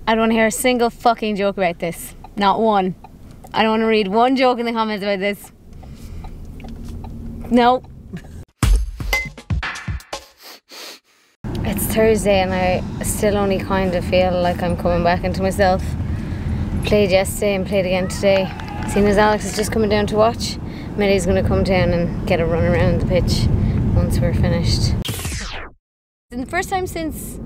I don't want to hear a single fucking joke about this. Not one. I don't want to read one joke in the comments about this. No. It's Thursday and I still only kind of feel like I'm coming back into myself. Played yesterday and played again today. Seeing as Alex is just coming down to watch, Milly's going to come down and get a run around the pitch once we're finished. It's the first time since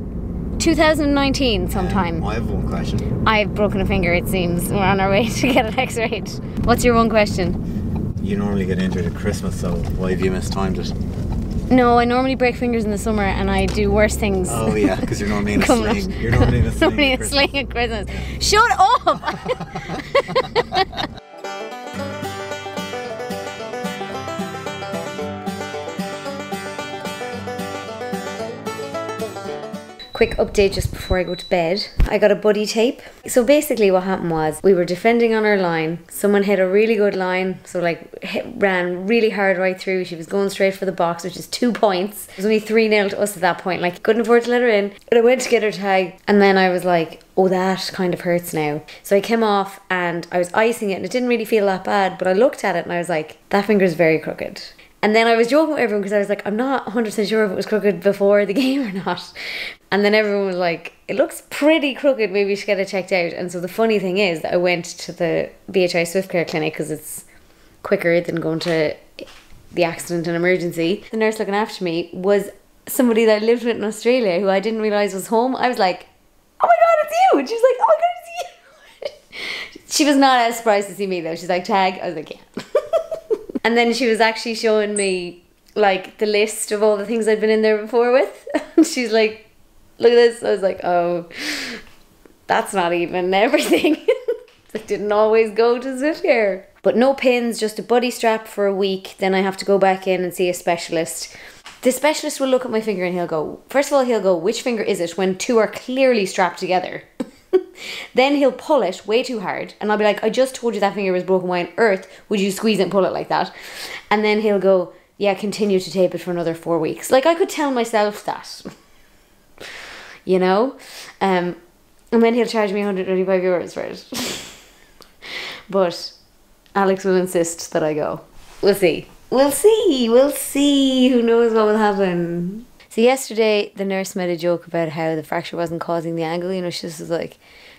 2019 sometime. I have one question. I've broken a finger, it seems. We're on our way to get it x-rayed. What's your one question? You normally get injured at Christmas, so why have you mistimed it? No, I normally break fingers in the summer and I do worse things. Oh yeah, because you're normally in a sling. You're normally in a sling. Normally in a sling at Christmas. Shut up! Quick update just before I go to bed. I got a buddy tape. So basically what happened was we were defending on our line. Someone hit a really good line. So like ran really hard right through. She was going straight for the box, which is 2 points. It was only 3-0 to us at that point. Like couldn't afford to let her in. But I went to get her tag and then I was like, oh, that kind of hurts now. So I came off and I was icing it and it didn't really feel that bad. But I looked at it and I was like, that finger's very crooked. And then I was joking with everyone because I was like, I'm not 100% sure if it was crooked before the game or not. And then everyone was like, it looks pretty crooked, maybe you should get it checked out. And so the funny thing is that I went to the BHI Swift Care clinic because it's quicker than going to the accident and emergency. The nurse looking after me was somebody that I lived with in Australia who I didn't realise was home. I was like, oh my God, it's you. And she was like, oh my God, it's you. She was not as surprised to see me though. She's like, Tag? I was like, yeah. And then she was actually showing me like the list of all the things I'd been in there before with. And she's like, look at this. I was like, oh, that's not even everything. I didn't always go to Swift Care. But no pins, just a buddy strap for a week. Then I have to go back in and see a specialist. The specialist will look at my finger and he'll go, first of all, he'll go, which finger is it when two are clearly strapped together? Then he'll pull it way too hard and I'll be like, I just told you that finger was broken. Why on earth would you squeeze it and pull it like that? And then he'll go, yeah, continue to tape it for another 4 weeks. Like I could tell myself that, you know? And then he'll charge me €125 for it. But Alex will insist that I go. We'll see. We'll see. We'll see. Who knows what will happen. So yesterday, the nurse made a joke about how the fracture wasn't causing the angle. You know, she just was like,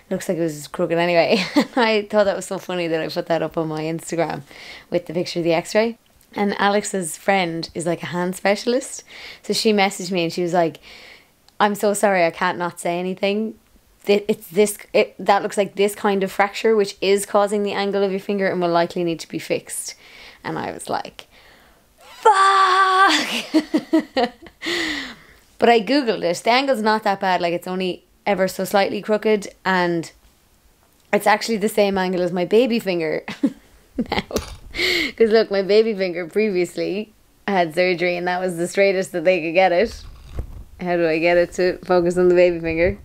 looks like it was crooked anyway. And I thought that was so funny that I put that up on my Instagram with the picture of the x-ray. And Alex's friend is like a hand specialist. So she messaged me and she was like, I'm so sorry, I can't not say anything. That looks like this kind of fracture, which is causing the angle of your finger and will likely need to be fixed. And I was like, fuck! But I googled it. The angle's not that bad. Like it's only ever so slightly crooked and it's actually the same angle as my baby finger now. Because look, my baby finger previously had surgery and that was the straightest that they could get it. How do I get it to focus on the baby finger?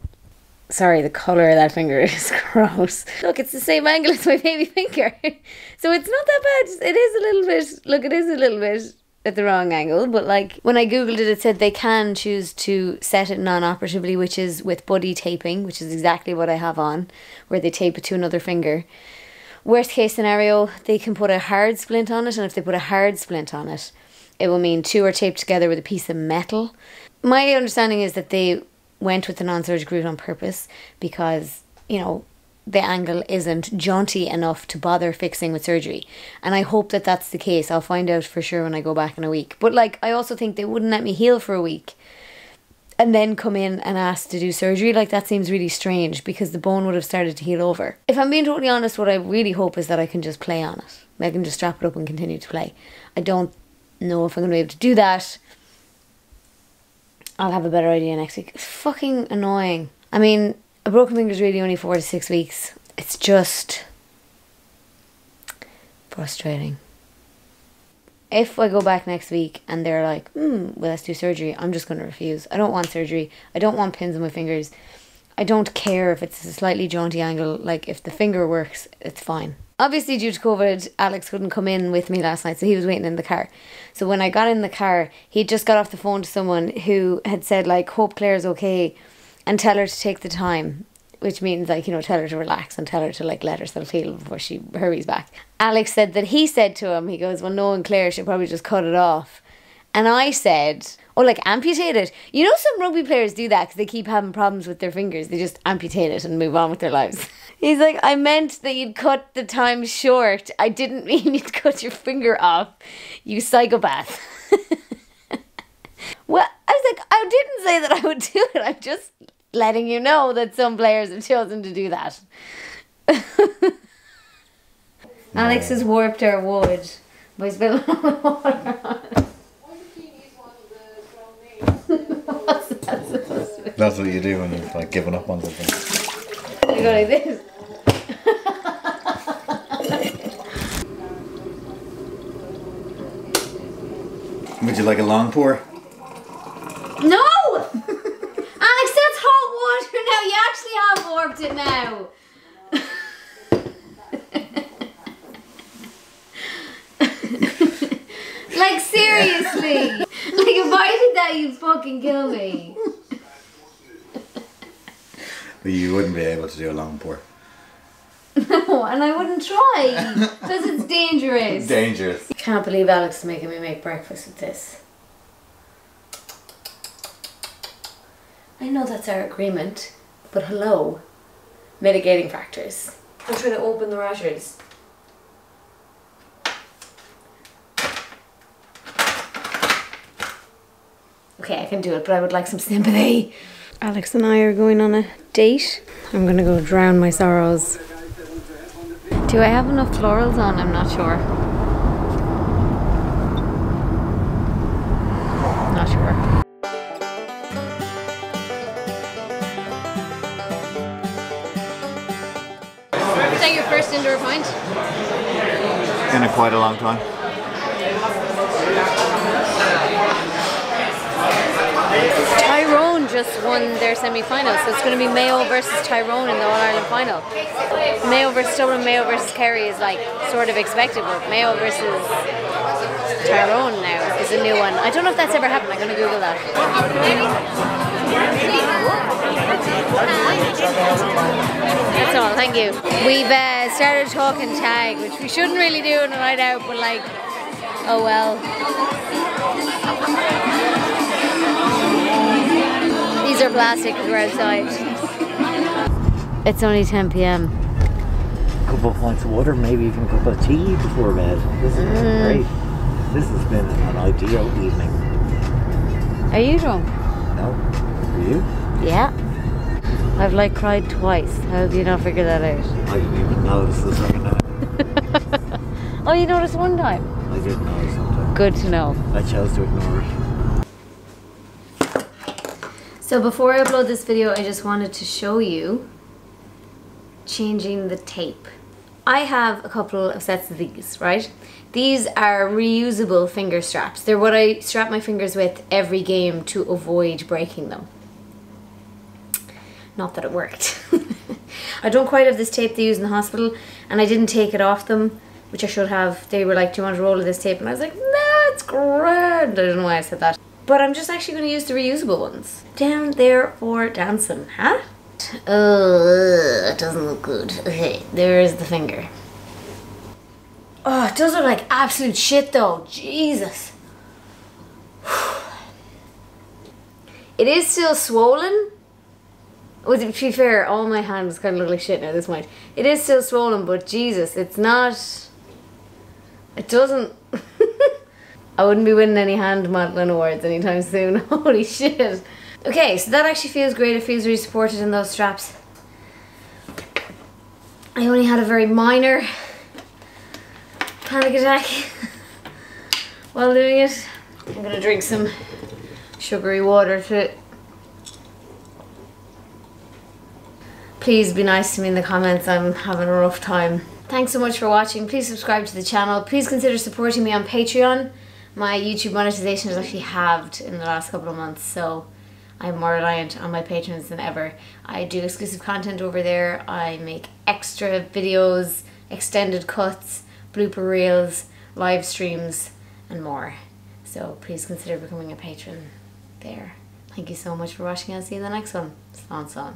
Sorry, the colour of that finger is gross. Look, it's the same angle as my baby finger. So it's not that bad. It is a little bit, look, it is a little bit at the wrong angle. But like when I googled it, it said they can choose to set it non-operatively, which is with buddy taping, which is exactly what I have on, where they tape it to another finger. Worst case scenario, they can put a hard splint on it. And if they put a hard splint on it, it will mean two are taped together with a piece of metal. My understanding is that they went with the non-surgical route on purpose because, you know, the angle isn't jaunty enough to bother fixing with surgery. And I hope that that's the case. I'll find out for sure when I go back in a week. But like, I also think they wouldn't let me heal for a week and then come in and ask to do surgery. Like that seems really strange because the bone would have started to heal over. If I'm being totally honest, what I really hope is that I can just play on it. I can just strap it up and continue to play. I don't know if I'm going to be able to do that. I'll have a better idea next week. It's fucking annoying. I mean, a broken finger is really only 4 to 6 weeks. It's just frustrating. If I go back next week and they're like, well, let's do surgery, I'm just going to refuse. I don't want surgery. I don't want pins in my fingers. I don't care if it's a slightly jaunty angle. Like, if the finger works, it's fine. Obviously, due to COVID, Alex couldn't come in with me last night, so he was waiting in the car. So when I got in the car, he just got off the phone to someone who had said, like, hope Claire's okay and tell her to take the time. which means like, you know, tell her to relax and tell her to like let herself heal before she hurries back. Alex said that he said to him, he goes, well, knowing Claire, she'll probably just cut it off. And I said, oh, like amputate it. You know, some rugby players do that because they keep having problems with their fingers. They just amputate it and move on with their lives. He's like, I meant that you'd cut the time short. I didn't mean you'd cut your finger off, you psychopath. Well, I was like, I didn't say that I would do it. I'm just letting you know that some players have chosen to do that. Alex has warped our wood by spilling all the water on it. What's that supposed to be? That's what you do when you've like given up on something. You go like this. Would you like a long pour? No! Alex, that's hot water now. You actually have warped it now. Like, seriously. Like, if I did that, you'd fucking kill me. You wouldn't be able to do a long pour. No, and I wouldn't try. Because it's dangerous. Dangerous. Can't believe Alex is making me make breakfast with this. I know that's our agreement, but hello. Mitigating factors. I'm trying to open the rashers. Okay, I can do it, but I would like some sympathy. Alex and I are going on a date. I'm gonna go drown my sorrows. Do I have enough florals on? I'm not sure. Not sure. Is that your first indoor pint? In quite a long time. Tyrone just won their semi-final, so it's going to be Mayo versus Tyrone in the All-Ireland final. Mayo versus Dublin, Mayo versus Kerry is like sort of expected, but Mayo versus Tyrone now is a new one. I don't know if that's ever happened. I'm going to Google that. That's all, thank you. We've started talking tag, which we shouldn't really do on a night out, but like, oh well. These are plastic because we're outside. It's only 10 p.m. A couple of pints of water, maybe even a cup of tea before bed. This is great. This has been an ideal evening. Are you drunk? No? Are you? Yeah. I've like cried twice. How did you not figure that out? I didn't even notice the second time. Oh, you noticed one time? I did notice sometime. Good to know. I chose to ignore it. So before I upload this video, I just wanted to show you changing the tape. I have a couple of sets of these, right? These are reusable finger straps. They're what I strap my fingers with every game to avoid breaking them. Not that it worked. I don't quite have this tape they use in the hospital, and I didn't take it off them, which I should have. They were like, do you want a roll of this tape? And I was like, nah, it's grand. I don't know why I said that. But I'm just actually going to use the reusable ones. Down there for dancing, huh? It doesn't look good. Okay, there's the finger. Oh, it does look like absolute shit though. Jesus. It is still swollen. Well, to be fair, all my hands kind of look like shit now at this point. It is still swollen, but Jesus, it's not... It doesn't... I wouldn't be winning any hand modeling awards anytime soon. Holy shit. Okay, so that actually feels great. It feels really supported in those straps. I only had a very minor panic attack while doing it. I'm gonna drink some sugary water to it. Please be nice to me in the comments. I'm having a rough time. Thanks so much for watching. Please subscribe to the channel. Please consider supporting me on Patreon. My YouTube monetization has actually halved in the last couple of months, so I'm more reliant on my patrons than ever. I do exclusive content over there. I make extra videos, extended cuts, blooper reels, live streams, and more. So please consider becoming a patron there. Thank you so much for watching. I'll see you in the next one. Slán slán.